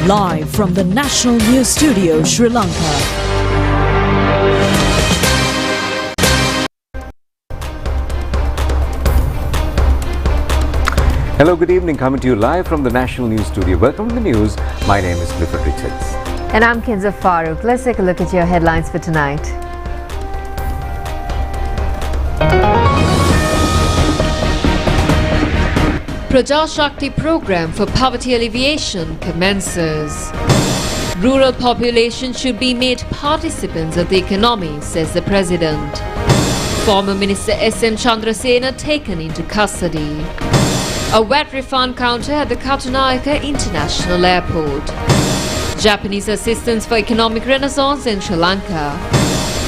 live from the National News Studio, Sri Lanka. Hello, good evening. Coming to you live from the National News Studio. Welcome to the news. My name is Clifford Richards. And I'm Kinza Farooq. Let's take a look at your headlines for tonight. Prajashakti program for poverty alleviation commences. Rural population should be made participants of the economy, says the President. Former Minister S.M. Chandrasena taken into custody. A VAT refund counter at the Katunayaka International Airport. Japanese assistance for economic renaissance in Sri Lanka.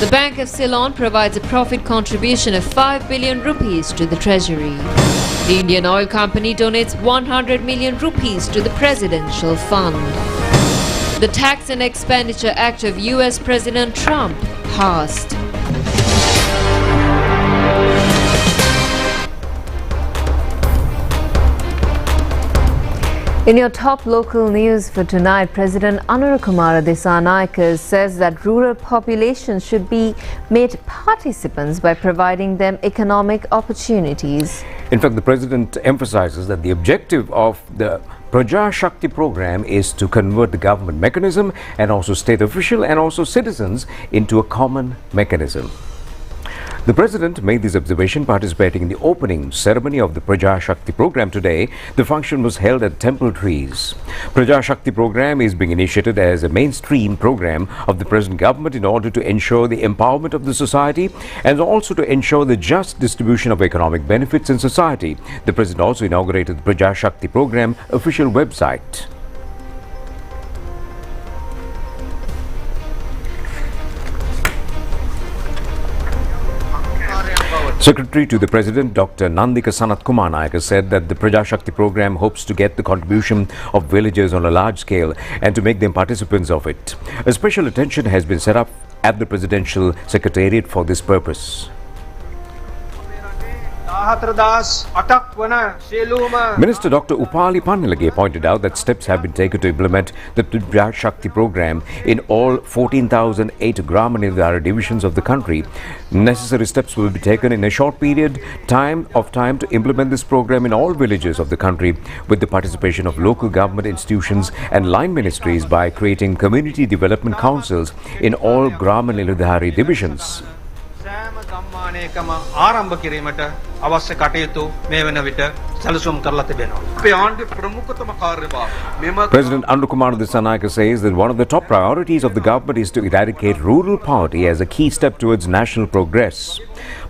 The Bank of Ceylon provides a profit contribution of 5 billion rupees to the Treasury. The Indian Oil Company donates 100 million rupees to the Presidential Fund. The Tax and Expenditure Act of US President Trump passed. In your top local news for tonight, President Anurukumara Dissanayake says that rural populations should be made participants by providing them economic opportunities. In fact, the President emphasizes that the objective of the Prajashakti program is to convert the government mechanism and also state official and also citizens into a common mechanism. The President made this observation participating in the opening ceremony of the Prajashakti program today. The function was held at Temple Trees. Prajashakti program is being initiated as a mainstream program of the present government in order to ensure the empowerment of the society and also to ensure the just distribution of economic benefits in society. The President also inaugurated the Prajashakti program official website. Secretary to the President, Dr. Nandika Sanat Kumar Nayaka, said that the Prajashakti program hopes to get the contribution of villagers on a large scale and to make them participants of it. A special attention has been set up at the Presidential Secretariat for this purpose. Minister Dr. Upali Pannilage pointed out that steps have been taken to implement the Prajashakti program in all 14,008 Grama Nirudhara divisions of the country. Necessary steps will be taken in a short period time to implement this program in all villages of the country with the participation of local government institutions and line ministries by creating community development councils in all Grama Nirudhara divisions. President Anurukumara Dissanayake says that one of the top priorities of the government is to eradicate rural poverty as a key step towards national progress.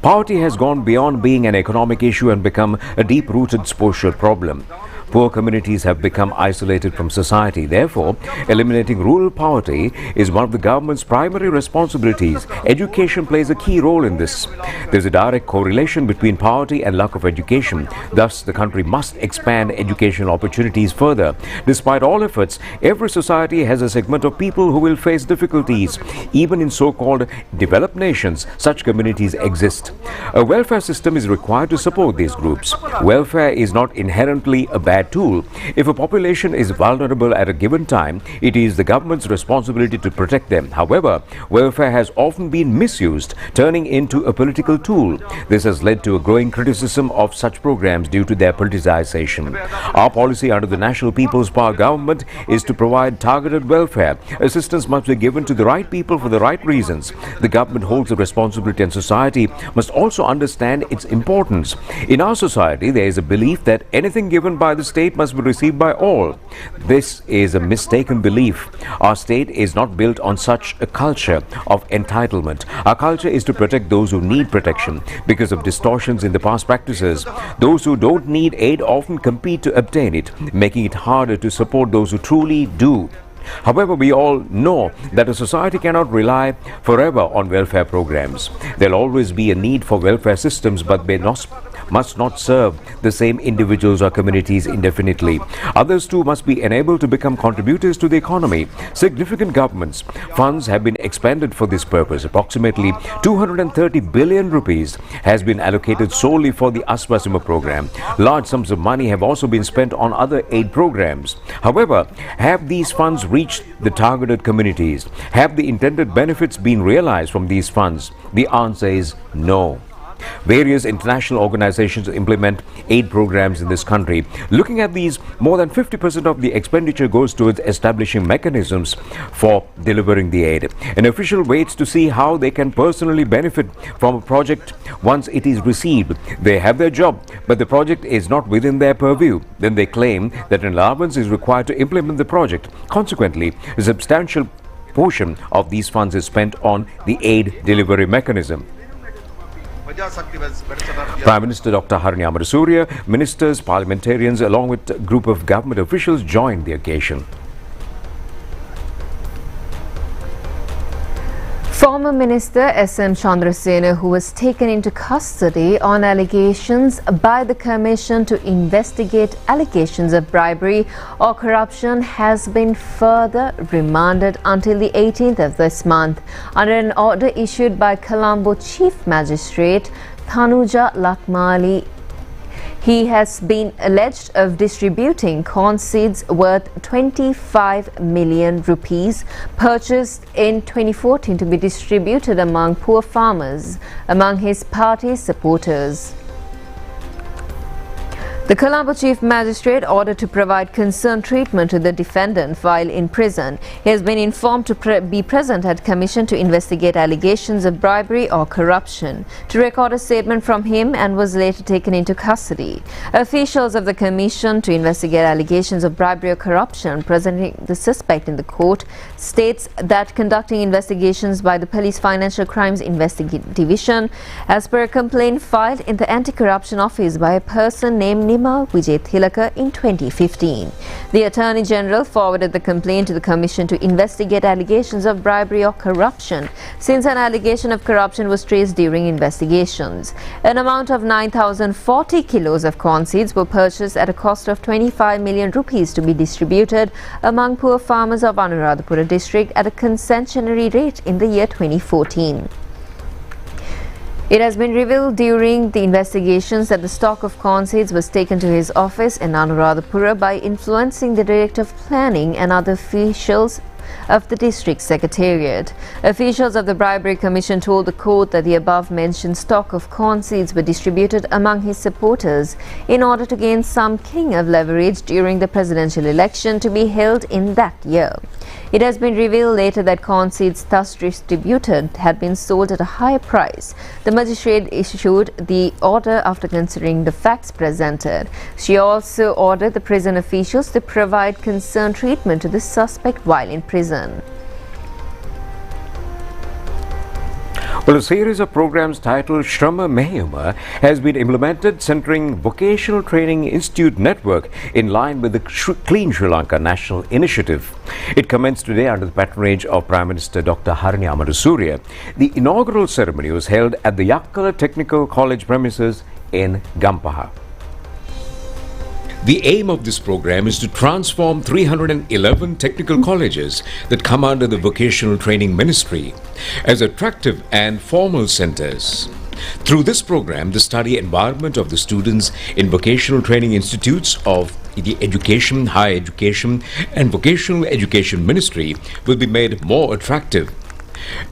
Poverty has gone beyond being an economic issue and become a deep-rooted social problem. Poor communities have become isolated from society. Therefore, eliminating rural poverty is one of the government's primary responsibilities. Education plays a key role in this. There is a direct correlation between poverty and lack of education. Thus, the country must expand educational opportunities further. Despite all efforts, every society has a segment of people who will face difficulties. Even in so-called developed nations, such communities exist. A welfare system is required to support these groups. Welfare is not inherently a bad tool. If a population is vulnerable at a given time, it is the government's responsibility to protect them. However, welfare has often been misused, turning into a political tool. This has led to a growing criticism of such programs due to their politicization. Our policy under the National People's Power government is to provide targeted welfare. Assistance must be given to the right people for the right reasons. The government holds a responsibility and society must also understand its importance. In our society, there is a belief that anything given by the state must be received by all. This is a mistaken belief. Our state is not built on such a culture of entitlement. Our culture is to protect those who need protection because of distortions in the past practices. Those who don't need aid often compete to obtain it, making it harder to support those who truly do. However, we all know that a society cannot rely forever on welfare programs. There will always be a need for welfare systems, but must not serve the same individuals or communities indefinitely. Others too must be enabled to become contributors to the economy. Significant governments' funds have been expended for this purpose. Approximately 230 billion rupees has been allocated solely for the Aswasima program. Large sums of money have also been spent on other aid programs. However, have these funds reached the targeted communities? Have the intended benefits been realized from these funds? The answer is no. Various international organizations implement aid programs in this country. Looking at these, more than 50% of the expenditure goes towards establishing mechanisms for delivering the aid. An official waits to see how they can personally benefit from a project once it is received. They have their job, but the project is not within their purview. Then they claim that an allowance is required to implement the project. Consequently, a substantial portion of these funds is spent on the aid delivery mechanism. Prime Minister Dr. Harini Amarasuriya, ministers, parliamentarians along with a group of government officials joined the occasion. Former Minister S.M. Chandrasena, who was taken into custody on allegations by the Commission to investigate allegations of bribery or corruption, has been further remanded until the 18th of this month under an order issued by Colombo Chief Magistrate Thanuja Lakmali. He has been alleged of distributing corn seeds worth 25 million rupees purchased in 2014 to be distributed among poor farmers among his party supporters. The Colombo Chief Magistrate ordered to provide concerned treatment to the defendant while in prison. He has been informed to be present at Commission to investigate allegations of bribery or corruption, to record a statement from him, and was later taken into custody. Officials of the Commission to investigate allegations of bribery or corruption presenting the suspect in the court states that conducting investigations by the Police Financial Crimes Investigative Division as per a complaint filed in the Anti-Corruption Office by a person named Vijay Thilaka in 2015. The Attorney General forwarded the complaint to the Commission to investigate allegations of bribery or corruption, since an allegation of corruption was traced during investigations. An amount of 9,040 kilos of corn seeds were purchased at a cost of 25 million rupees to be distributed among poor farmers of Anuradhapura district at a concessionary rate in the year 2014. It has been revealed during the investigations that the stock of corn seeds was taken to his office in Anuradhapura by influencing the Director of Planning and other officials of the District Secretariat. Officials of the Bribery Commission told the court that the above-mentioned stock of corn seeds were distributed among his supporters in order to gain some king of leverage during the presidential election to be held in that year. It has been revealed later that corn seeds thus distributed had been sold at a higher price. The magistrate issued the order after considering the facts presented. She also ordered the prison officials to provide concerned treatment to the suspect while in prison. Well, a series of programs titled Shrama Mehuma has been implemented centering Vocational Training Institute network in line with the Clean Sri Lanka National Initiative. It commenced today under the patronage of Prime Minister Dr. Harini Amarasuriya. The inaugural ceremony was held at the Yakkala Technical College premises in Gampaha. The aim of this program is to transform 311 technical colleges that come under the Vocational Training Ministry as attractive and formal centers. Through this program, the study environment of the students in vocational training institutes of the Education, Higher Education and Vocational Education Ministry will be made more attractive.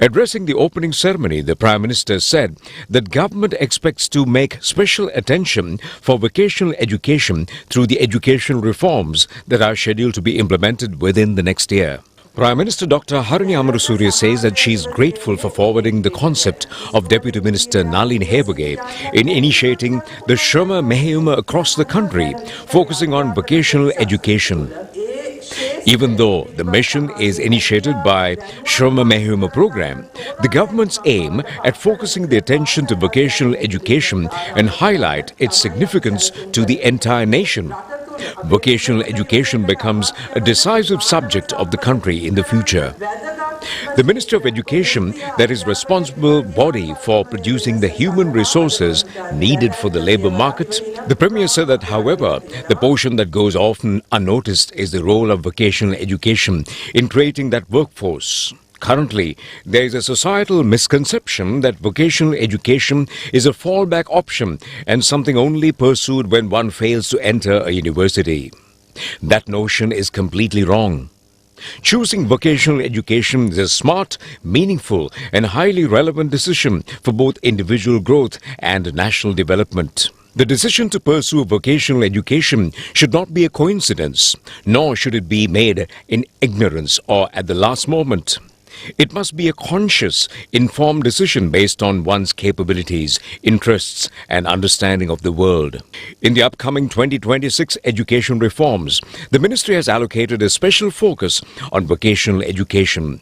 Addressing the opening ceremony, the Prime Minister said that government expects to make special attention for vocational education through the educational reforms that are scheduled to be implemented within the next year. Prime Minister Dr. Harini Amarasuriya says that she is grateful for forwarding the concept of Deputy Minister Nalin Hebage in initiating the Shrama Mehuma across the country, focusing on vocational education. Even though the mission is initiated by Shrama Mehuma program, the government's aim at focusing the attention to vocational education and highlight its significance to the entire nation. Vocational education becomes a decisive subject of the country in the future. The Ministry of Education, that is responsible body for producing the human resources needed for the labour market, the Premier said that, however, the portion that goes often unnoticed is the role of vocational education in creating that workforce. Currently, there is a societal misconception that vocational education is a fallback option and something only pursued when one fails to enter a university. That notion is completely wrong. Choosing vocational education is a smart, meaningful and highly relevant decision for both individual growth and national development. The decision to pursue vocational education should not be a coincidence, nor should it be made in ignorance or at the last moment. It must be a conscious, informed decision based on one's capabilities, interests and understanding of the world. In the upcoming 2026 education reforms, the Ministry has allocated a special focus on vocational education.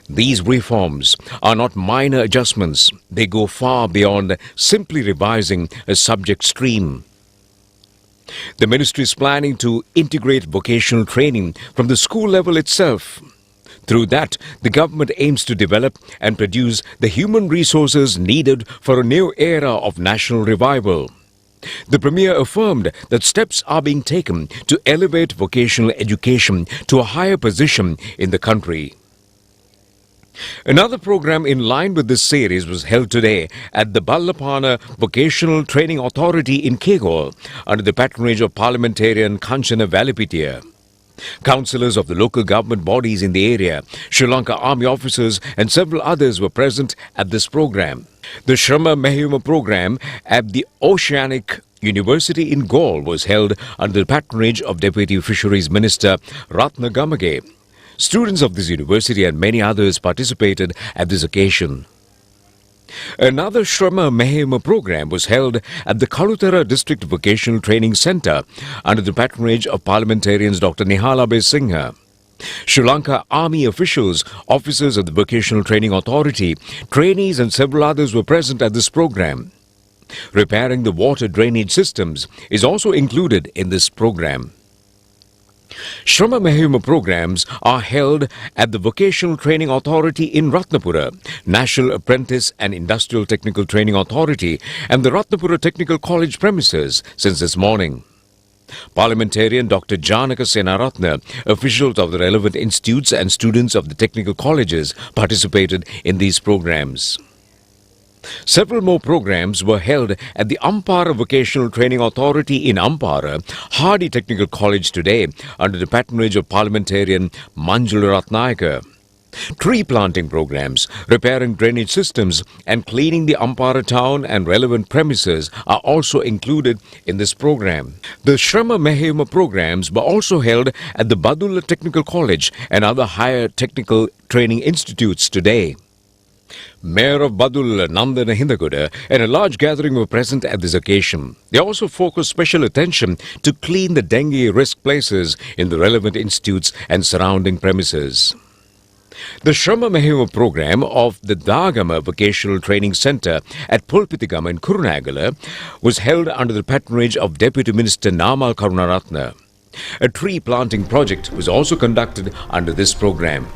These reforms are not minor adjustments. They go far beyond simply revising a subject stream. The Ministry is planning to integrate vocational training from the school level itself. Through that, the government aims to develop and produce the human resources needed for a new era of national revival. The Premier affirmed that steps are being taken to elevate vocational education to a higher position in the country. Another program in line with this series was held today at the Ballapana Vocational Training Authority in Kegol under the patronage of parliamentarian Kanchana Valipitiya. Councillors of the local government bodies in the area, Sri Lanka Army officers and several others were present at this program. The Shrama Mehima program at the Oceanic University in Gaul was held under the patronage of Deputy Fisheries Minister Ratna Gamage. Students of this university and many others participated at this occasion. Another Shrama Mehima program was held at the Kalutara District Vocational Training Centre under the patronage of parliamentarians Dr. Nihala Singha. Sri Lanka Army officials, officers of the Vocational Training Authority, trainees and several others were present at this program. Repairing the water drainage systems is also included in this program. Shrama Mehima programs are held at the Vocational Training Authority in Ratnapura, National Apprentice and Industrial Technical Training Authority and the Ratnapura Technical College premises since this morning. Parliamentarian Dr. Janaka Senaratna, officials of the relevant institutes and students of the technical colleges participated in these programs. Several more programs were held at the Ampara Vocational Training Authority in Ampara, Hardy Technical College today under the patronage of parliamentarian Manjula Ratnayaka. Tree planting programs, repairing drainage systems and cleaning the Ampara town and relevant premises are also included in this program. The Shrama Mehima programs were also held at the Badulla Technical College and other higher technical training institutes today. Mayor of Badul, Nandana Hindaguda, and a large gathering were present at this occasion. They also focused special attention to clean the dengue risk places in the relevant institutes and surrounding premises. The Shrama Mehima program of the Dagama Vocational Training Centre at Pulpitigama in Kurunagala was held under the patronage of Deputy Minister Namal Karunaratna. A tree planting project was also conducted under this program.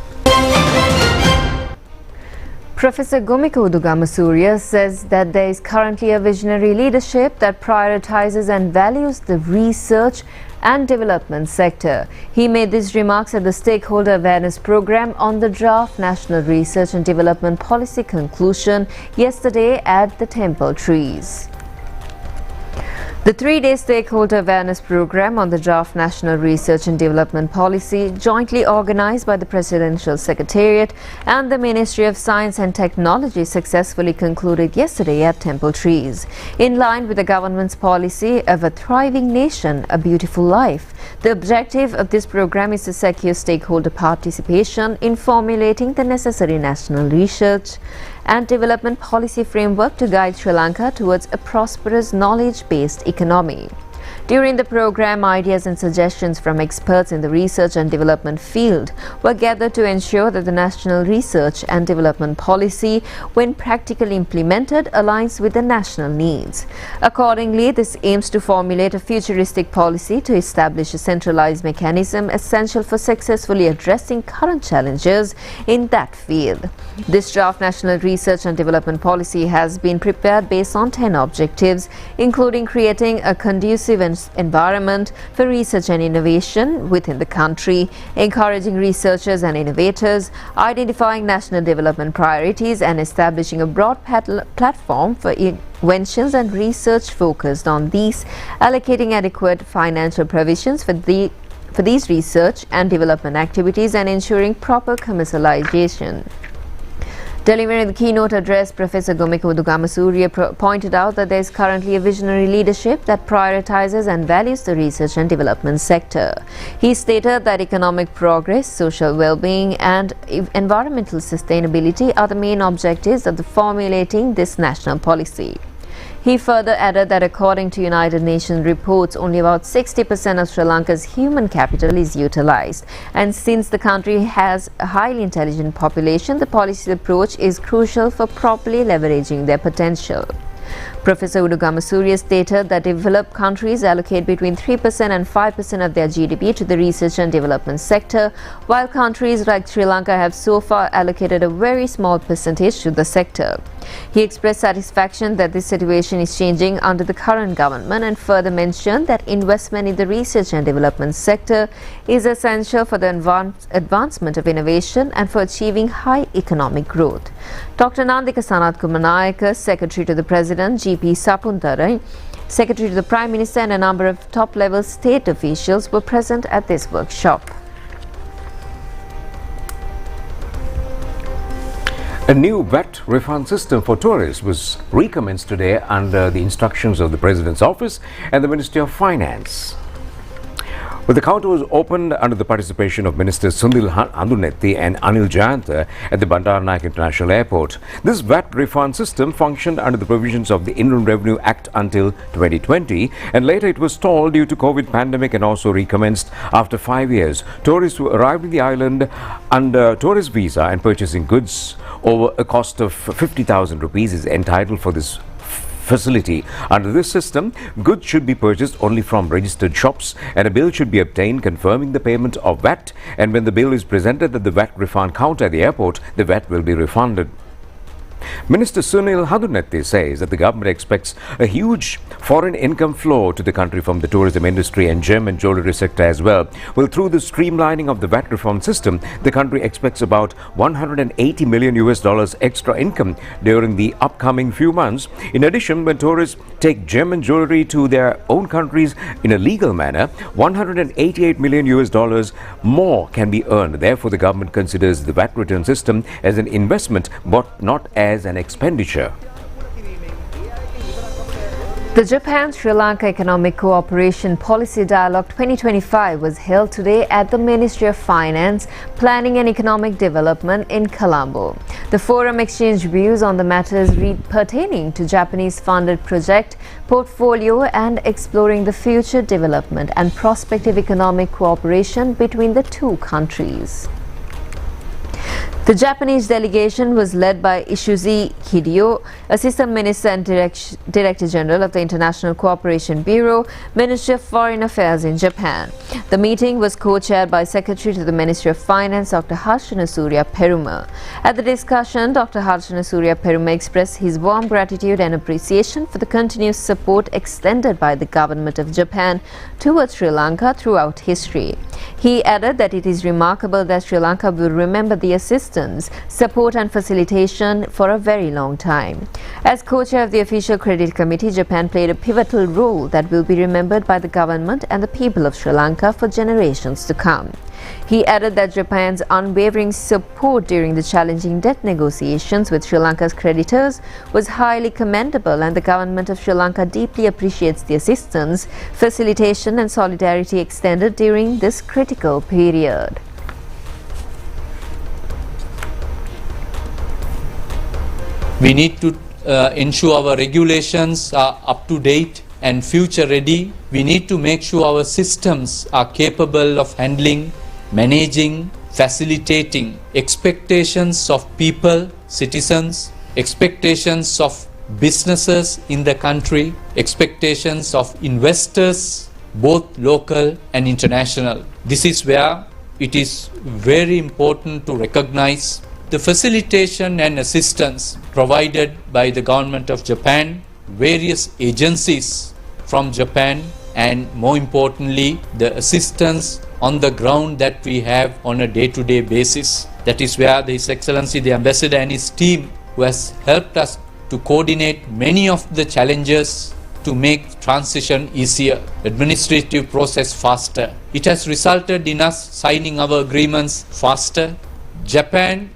Professor Gomika Udugamasuriya says that there is currently a visionary leadership that prioritizes and values the research and development sector. He made these remarks at the Stakeholder Awareness Program on the draft National Research and Development Policy conclusion yesterday at the Temple Trees. The three-day Stakeholder Awareness Program on the draft National Research and Development Policy, jointly organized by the Presidential Secretariat and the Ministry of Science and Technology, successfully concluded yesterday at Temple Trees. In line with the government's policy of a thriving nation, a beautiful life, the objective of this program is to secure stakeholder participation in formulating the necessary national research and development policy framework to guide Sri Lanka towards a prosperous knowledge-based economy. During the program, ideas and suggestions from experts in the research and development field were gathered to ensure that the national research and development policy, when practically implemented, aligns with the national needs. Accordingly, this aims to formulate a futuristic policy to establish a centralized mechanism essential for successfully addressing current challenges in that field. This draft national research and development policy has been prepared based on 10 objectives, including creating a conducive environment for research and innovation within the country, encouraging researchers and innovators, identifying national development priorities, and establishing a broad platform for inventions and research focused on these, allocating adequate financial provisions for these research and development activities, and ensuring proper commercialization. Delivering the keynote address, Professor Gomika Udugamasuriya pointed out that there is currently a visionary leadership that prioritizes and values the research and development sector. He stated that economic progress, social well-being and environmental sustainability are the main objectives of formulating this national policy. He further added that according to United Nations reports, only about 60% of Sri Lanka's human capital is utilized. And since the country has a highly intelligent population, the policy approach is crucial for properly leveraging their potential. Professor Udugamasuriya stated that developed countries allocate between 3% and 5% of their GDP to the research and development sector, while countries like Sri Lanka have so far allocated a very small percentage to the sector. He expressed satisfaction that this situation is changing under the current government and further mentioned that investment in the research and development sector is essential for the advancement of innovation and for achieving high economic growth. Dr. Nandika Sanatkumar Nayaka, Secretary to the President, GP Sapuntara, Secretary to the Prime Minister and a number of top-level state officials were present at this workshop. A new VAT refund system for tourists was recommenced today under the instructions of the President's Office and the Ministry of Finance. Well, the counter was opened under the participation of Ministers Sunil Handunetti and Anil Jayanta at the Bandaranaike International Airport. This VAT refund system functioned under the provisions of the Inland Revenue Act until 2020, and later it was stalled due to COVID pandemic and also recommenced after 5 years. Tourists who arrived in the island under tourist visa and purchasing goods over a cost of 50,000 rupees is entitled for this facility. Under this system, goods should be purchased only from registered shops and a bill should be obtained confirming the payment of VAT, and when the bill is presented at the VAT refund counter at the airport, the VAT will be refunded. Minister Sunil Handunetti says that the government expects a huge foreign income flow to the country from the tourism industry and gem and jewellery sector as well. Well, through the streamlining of the VAT reform system, the country expects about $180 million extra income during the upcoming few months. In addition, when tourists take gem and jewellery to their own countries in a legal manner, $188 million more can be earned. Therefore, the government considers the VAT return system as an investment but not as an expenditure. The Japan-Sri Lanka Economic Cooperation Policy Dialogue 2025 was held today at the Ministry of Finance, Planning and Economic Development in Colombo. The forum exchanged views on the matters pertaining to Japanese-funded project portfolio and exploring the future development and prospective economic cooperation between the two countries. The Japanese delegation was led by Ishizuki Hideo, Assistant Minister and Director General of the International Cooperation Bureau, Ministry of Foreign Affairs in Japan. The meeting was co-chaired by Secretary to the Ministry of Finance, Dr. Harshana Surya Peruma. At the discussion, Dr. Harshana Surya Peruma expressed his warm gratitude and appreciation for the continuous support extended by the government of Japan towards Sri Lanka throughout history. He added that it is remarkable that Sri Lanka will remember the assistance, support and facilitation for a very long time. As co-chair of the Official Credit Committee, Japan played a pivotal role that will be remembered by the government and the people of Sri Lanka for generations to come. He added that Japan's unwavering support during the challenging debt negotiations with Sri Lanka's creditors was highly commendable, and the government of Sri Lanka deeply appreciates the assistance, facilitation and solidarity extended during this critical period. We need to ensure our regulations are up to date and future ready, we need to make sure our systems are capable of handling, managing, facilitating expectations of people, citizens, expectations of businesses in the country, expectations of investors, both local and international. This is where it is very important to recognize the facilitation and assistance provided by the government of Japan, various agencies from Japan, and more importantly, the assistance on the ground that we have on a day-to-day basis. That is where His Excellency the Ambassador and his team, who has helped us to coordinate many of the challenges to make transition easier, administrative process faster. It has resulted in us signing our agreements faster. Japan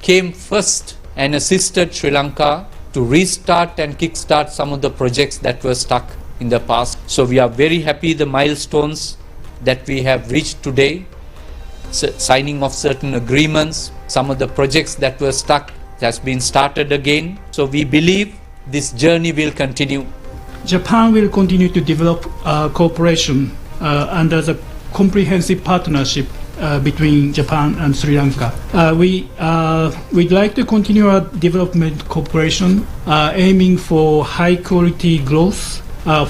came first and assisted Sri Lanka to restart and kickstart some of the projects that were stuck in the past. So we are very happy the milestones that we have reached today, signing of certain agreements, some of the projects that were stuck has been started again. So we believe this journey will continue. Japan will continue to develop cooperation under the comprehensive partnership between Japan and Sri Lanka. We'd like to continue our development cooperation, aiming for high quality growth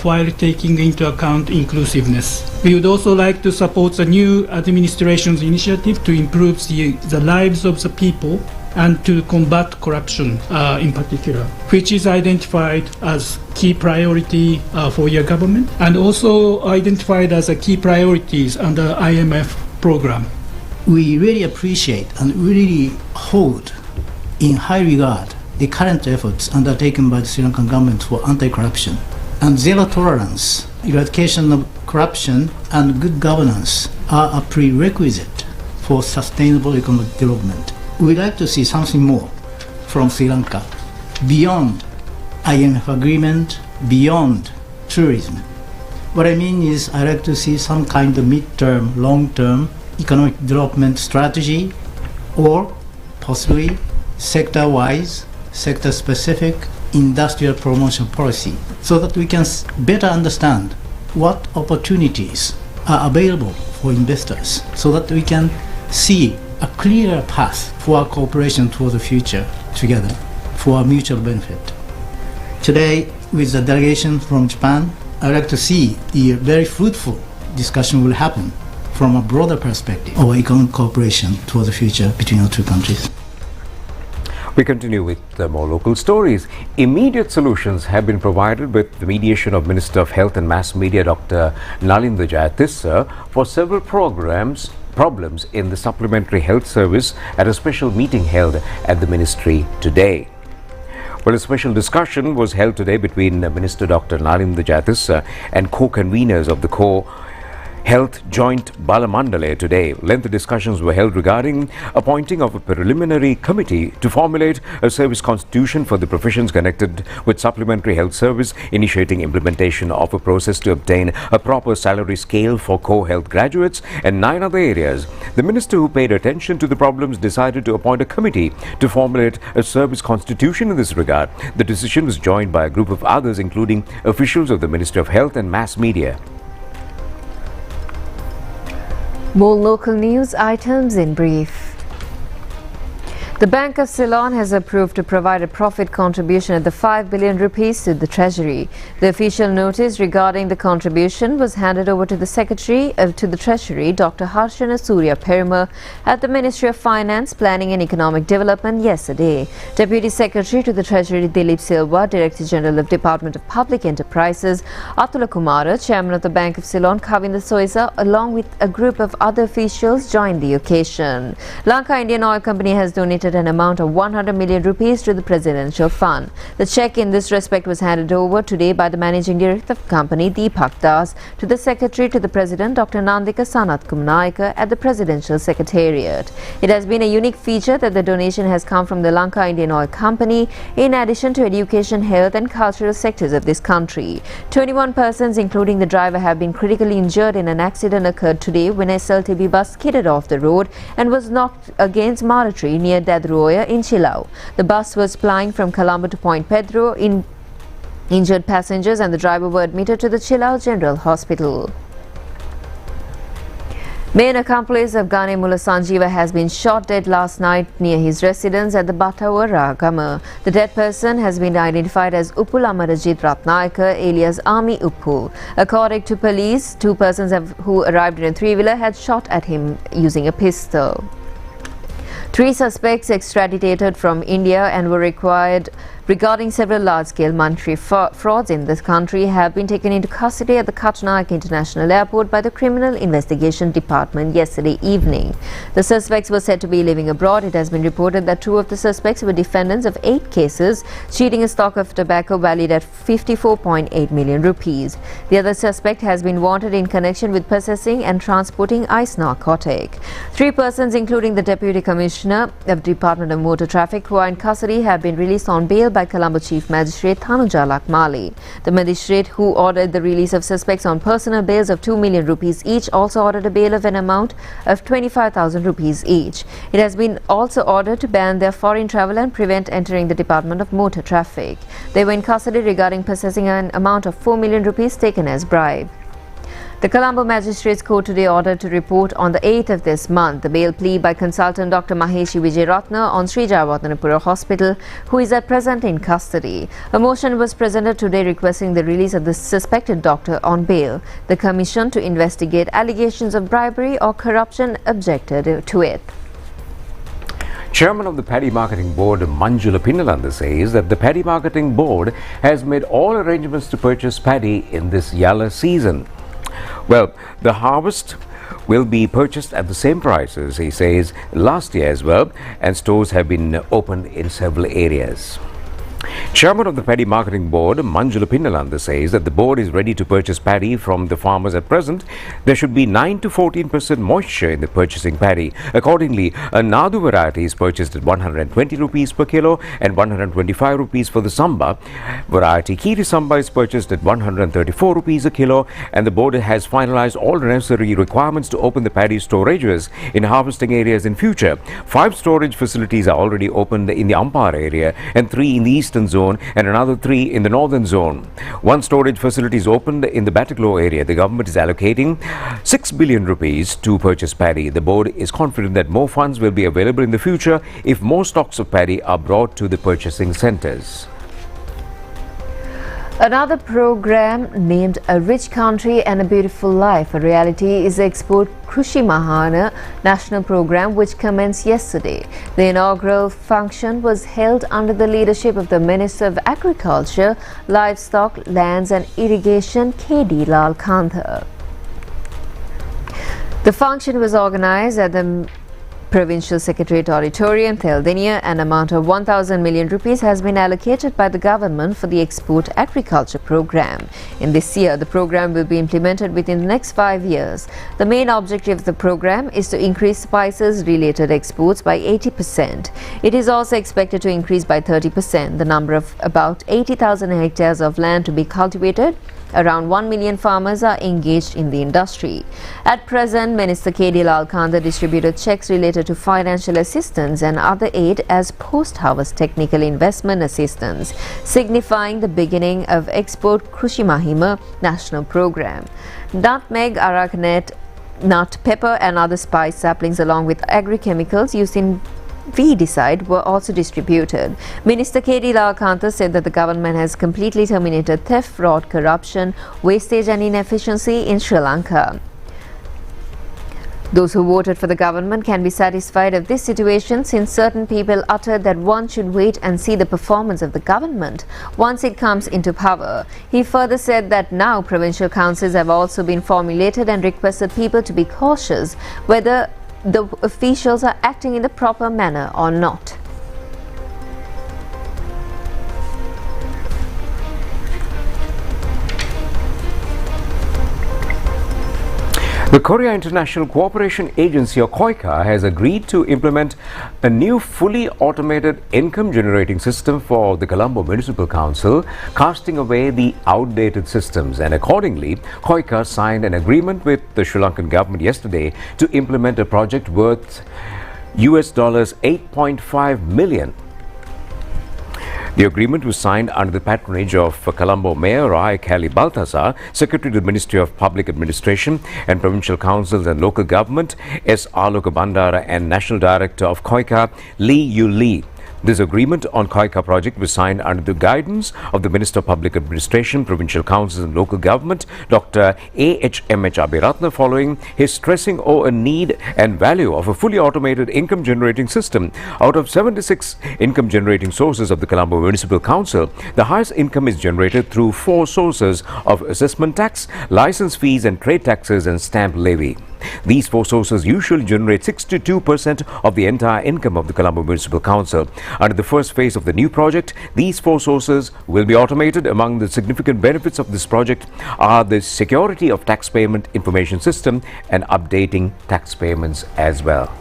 while taking into account inclusiveness. We would also like to support the new administration's initiative to improve the lives of the people and to combat corruption in particular, which is identified as key priority for your government and also identified as a key priorities under IMF program. We really appreciate and really hold in high regard the current efforts undertaken by the Sri Lankan government for anti-corruption and zero tolerance. Eradication of corruption and good governance are a prerequisite for sustainable economic development. We'd like to see something more from Sri Lanka, beyond IMF agreement, beyond tourism. What I mean is I'd like to see some kind of mid-term, long-term economic development strategy or possibly sector-wise, sector-specific industrial promotion policy so that we can better understand what opportunities are available for investors so that we can see a clearer path for our cooperation toward the future together for our mutual benefit. Today, with the delegation from Japan, I'd like to see the very fruitful discussion will happen from a broader perspective of economic cooperation toward the future between our two countries. We continue with more local stories. Immediate solutions have been provided with the mediation of Minister of Health and Mass Media Dr. Nalinda Jayatissa for several problems in the supplementary health service at a special meeting held at the ministry today. Well, a special discussion was held today between Minister Dr. Nalinda Jayatissa and co-conveners of the Health Joint Balamandale today. Lengthy discussions were held regarding appointing of a preliminary committee to formulate a service constitution for the professions connected with supplementary health service, initiating implementation of a process to obtain a proper salary scale for co-health graduates, and 9 other areas. The minister, who paid attention to the problems, decided to appoint a committee to formulate a service constitution in this regard. The decision was joined by a group of others, including officials of the Ministry of Health and Mass Media. More local news items in brief. The Bank of Ceylon has approved to provide a profit contribution of the 5 billion rupees to the Treasury. The official notice regarding the contribution was handed over to the Secretary to the Treasury, Dr. Harshana Surya Perumal, at the Ministry of Finance, Planning and Economic Development yesterday. Deputy Secretary to the Treasury Dilip Silva, Director General of Department of Public Enterprises, Atula Kumara, Chairman of the Bank of Ceylon, Kavinda Soisa, along with a group of other officials joined the occasion. Lanka Indian Oil Company has donated an amount of 100 million rupees to the Presidential Fund. The cheque in this respect was handed over today by the Managing Director of the company, Deepak Das, to the Secretary to the President, Dr. Nandika Sanatkumnaika, at the Presidential Secretariat. It has been a unique feature that the donation has come from the Lanka Indian Oil Company, in addition to education, health and cultural sectors of this country. 21 persons, including the driver, have been critically injured in an accident occurred today when a SLTB bus skidded off the road and was knocked against Maratri near Dadruoya in Chilau. The bus was plying from Colombo to Point Pedro in Injured passengers and the driver were admitted to the Chilau General Hospital. Main accomplice of Gane Mullah Sanjeeva has been shot dead last night near his residence at the Batawara Gama. The dead person has been identified as Uppul Amarajit Ratnayaka alias Ami Uppul. According to police, two persons who arrived in a three-wheeler had shot at him using a pistol. Three suspects extradited from India and were required regarding several large-scale monetary frauds in this country have been taken into custody at the Katnaik International Airport by the Criminal Investigation Department yesterday evening. The suspects were said to be living abroad. It has been reported that two of the suspects were defendants of 8 cases, cheating a stock of tobacco valued at 54.8 million rupees. The other suspect has been wanted in connection with possessing and transporting ice narcotic. 3 persons, including the Deputy Commissioner of Department of Motor Traffic, who are in custody, have been released on bail by Colombo Chief Magistrate Thanuja Lakmali. The magistrate who ordered the release of suspects on personal bails of 2 million rupees each also ordered a bail of an amount of 25,000 rupees each. It has been also ordered to ban their foreign travel and prevent entering the Department of Motor Traffic. They were in custody regarding possessing an amount of 4 million rupees taken as bribe. The Colombo Magistrates Court today ordered to report on the 8th of this month the bail plea by consultant Dr. Maheshi Vijayratna on Sri Jayawardenepura Hospital, who is at present in custody. A motion was presented today requesting the release of the suspected doctor on bail. The Commission to investigate allegations of bribery or corruption objected to it. Chairman of the Paddy Marketing Board, Manjula Pinnalanda, says that the Paddy Marketing Board has made all arrangements to purchase paddy in this Yalla season. Well, the harvest will be purchased at the same prices, he says, last year as well, and stores have been opened in several areas. Chairman of the Paddy Marketing Board, Manjula Pinnalanda, says that the board is ready to purchase paddy from the farmers at present. There should be 9 to 14% moisture in the purchasing paddy. Accordingly, a Nadu variety is purchased at 120 rupees per kilo and 125 rupees for the Samba. Variety Kiri Samba is purchased at 134 rupees a kilo, and the board has finalized all necessary requirements to open the paddy storages in harvesting areas in future. 5 storage facilities are already opened in the Ampar area and 3 in the eastern zone and another 3 in the northern zone. 1 storage facility is opened in the Bataglow area. The government is allocating 6 billion rupees to purchase paddy. The board is confident that more funds will be available in the future if more stocks of paddy are brought to the purchasing centres. Another program named A Rich Country and a Beautiful Life, a reality, is the Export Krushi Mahana national program which commenced yesterday. The inaugural function was held under the leadership of the Minister of Agriculture, Livestock, Lands and Irrigation, K.D. Lal Kantha. The function was organized at the Provincial Secretariat Auditorium, Theldenia. An amount of 1,000 million rupees has been allocated by the government for the Export Agriculture Program. In this year, the program will be implemented within the next 5 years. The main objective of the program is to increase spices-related exports by 80%. It is also expected to increase by 30% the number of about 80,000 hectares of land to be cultivated. Around 1 million farmers are engaged in the industry. At present, Minister K.D. Lal Kantha distributed checks related to financial assistance and other aid as post-harvest technical investment assistance, signifying the beginning of Export Krushi Mahima national program. Nutmeg, aragonite, nut, pepper and other spice saplings along with agri-chemicals used in weedicide were also distributed. Minister K.D. Lal Kantha said that the government has completely terminated theft, fraud, corruption, wastage and inefficiency in Sri Lanka. Those who voted for the government can be satisfied of this situation since certain people uttered that one should wait and see the performance of the government once it comes into power. He further said that now provincial councils have also been formulated and requested people to be cautious whether the officials are acting in the proper manner or not. The Korea International Cooperation Agency, or KOICA, has agreed to implement a new fully automated income generating system for the Colombo Municipal Council, casting away the outdated systems. And accordingly, KOICA signed an agreement with the Sri Lankan government yesterday to implement a project worth US $8.5 million. The agreement was signed under the patronage of Colombo Mayor I. Kelly Balthazar, Secretary to the Ministry of Public Administration and Provincial Councils and Local Government, S. Aloka Bandara, and National Director of Koika, Lee Yu Lee. This agreement on Koika project was signed under the guidance of the Minister of Public Administration, Provincial Councils and Local Government, Dr. A.H.M.H. Abhiratna, following his stressing a need and value of a fully automated income generating system. Out of 76 income generating sources of the Colombo Municipal Council, the highest income is generated through 4 sources of assessment tax, license fees and trade taxes and stamp levy. These 4 sources usually generate 62% of the entire income of the Colombo Municipal Council. Under the first phase of the new project, these 4 sources will be automated. Among the significant benefits of this project are the security of tax payment information system and updating tax payments as well.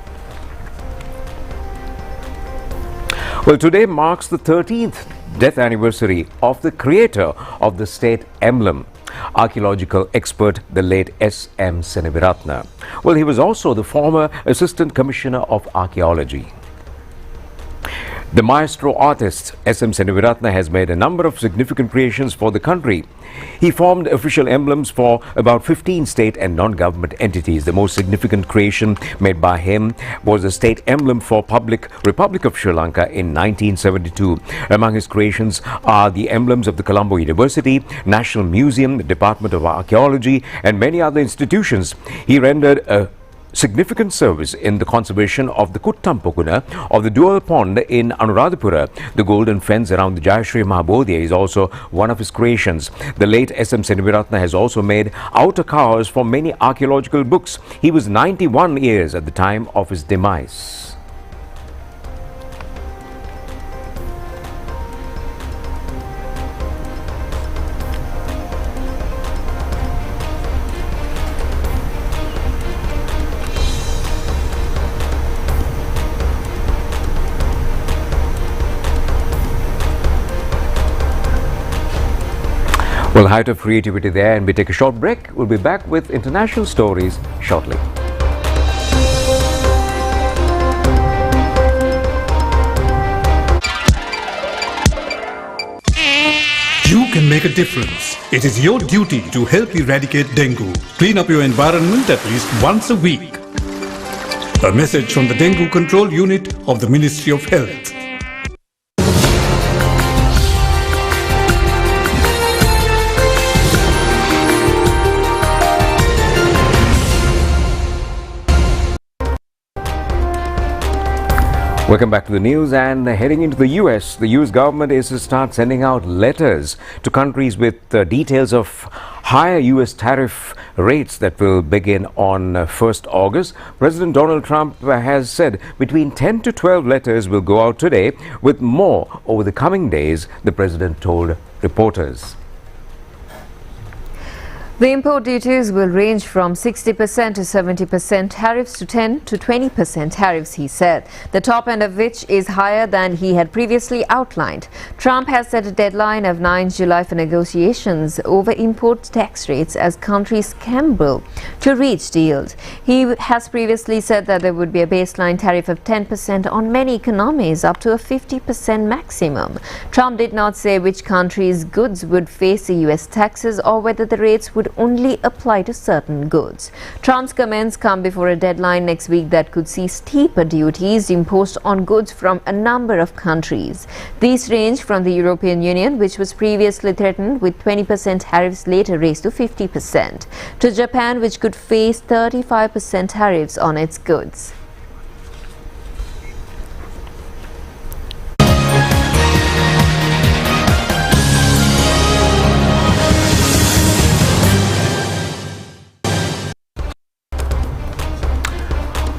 Well, today marks the 13th death anniversary of the creator of the state emblem, archaeological expert, the late S.M. Seneviratna. Well, he was also the former Assistant Commissioner of Archaeology. The maestro artist S.M. Seneviratna has made a number of significant creations for the country. He formed official emblems for about 15 state and non-government entities. The most significant creation made by him was a state emblem for Republic of Sri Lanka in 1972. Among his creations are the emblems of the Colombo University, National Museum, the Department of Archaeology and many other institutions. He rendered a significant service in the conservation of the Kuttampokuna of the dual pond in Anuradhapura. The golden fence around the Jayashree Mahabodhi is also one of his creations. The late S.M. Seneviratna has also made outer covers for many archaeological books. He was 91 years at the time of his demise. Well, height of creativity there, and we take a short break. We'll be back with international stories shortly. You can make a difference. It is your duty to help eradicate dengue. Clean up your environment at least once a week. A message from the Dengue Control Unit of the Ministry of Health. Welcome back to the news, and heading into the US, the US government is to start sending out letters to countries with details of higher US tariff rates that will begin on 1st August. President Donald Trump has said between 10 to 12 letters will go out today, with more over the coming days, the president told reporters. The import duties will range from 60% to 70% tariffs to 10 to 20% tariffs, he said, the top end of which is higher than he had previously outlined. Trump has set a deadline of 9 July for negotiations over import tax rates as countries scramble to reach deals. He has previously said that there would be a baseline tariff of 10% on many economies, up to a 50% maximum. Trump did not say which countries' goods would face the US taxes or whether the rates would only apply to certain goods. Trump's comments come before a deadline next week that could see steeper duties imposed on goods from a number of countries. These range from the European Union, which was previously threatened with 20% tariffs later raised to 50%, to Japan, which could face 35% tariffs on its goods.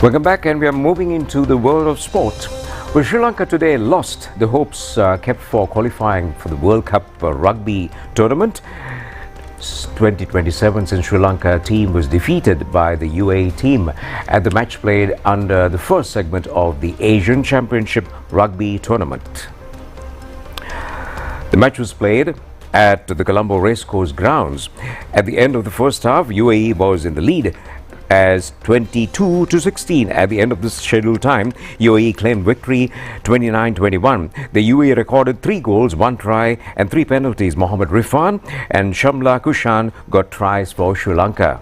Welcome back, and we are moving into the world of sport. Well, Sri Lanka today lost the hopes kept for qualifying for the World Cup rugby tournament. 2027's in Sri Lanka team was defeated by the UAE team at the match played under the first segment of the Asian Championship rugby tournament. The match was played at the Colombo Racecourse grounds. At the end of the first half, UAE was in the lead as 22-16 at the end of this scheduled time. UAE claimed victory 29-21. The UAE recorded 3 goals, 1 try and 3 penalties. Mohammad Refund and Shamla Kushan got tries for Sri Lanka.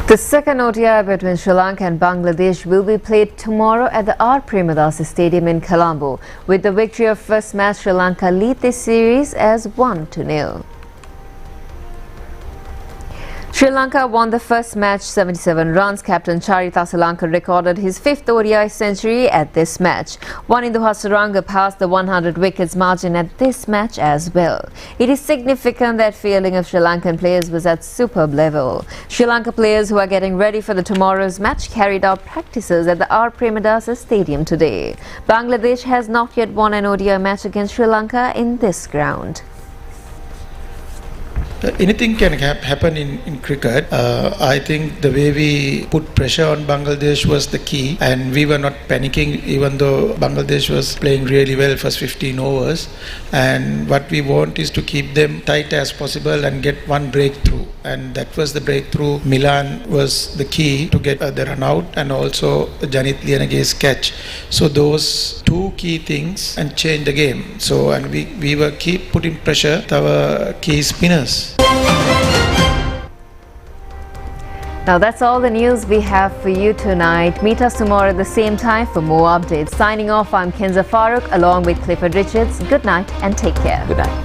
The second ODI between Sri Lanka and Bangladesh will be played tomorrow at the R. Premadasa Stadium in Colombo. With the victory of first match, Sri Lanka lead this series as 1-0. Sri Lanka won the first match 77 runs. Captain Charita Salanka recorded his 5th ODI century at this match. Wanindu Hasaranga passed the 100 wickets margin at this match as well. It is significant that fielding of Sri Lankan players was at superb level. Sri Lanka players who are getting ready for the tomorrow's match carried out practices at the R. Premadasa Stadium today. Bangladesh has not yet won an ODI match against Sri Lanka in this ground. Anything can happen in cricket. I think the way we put pressure on Bangladesh was the key, and we were not panicking even though Bangladesh was playing really well first 15 overs. And what we want is to keep them tight as possible and get one breakthrough, and that was the breakthrough. Milan was the key to get the run out, and also Janit Lianage's catch. So those 2 key things and change the game. So, and we were keep putting pressure to our key spinners. Now that's all the news we have for you tonight. Meet us tomorrow at the same time for more updates. Signing off, I'm Kenza Farooq along with Clifford Richards. Good night and take care. Good night.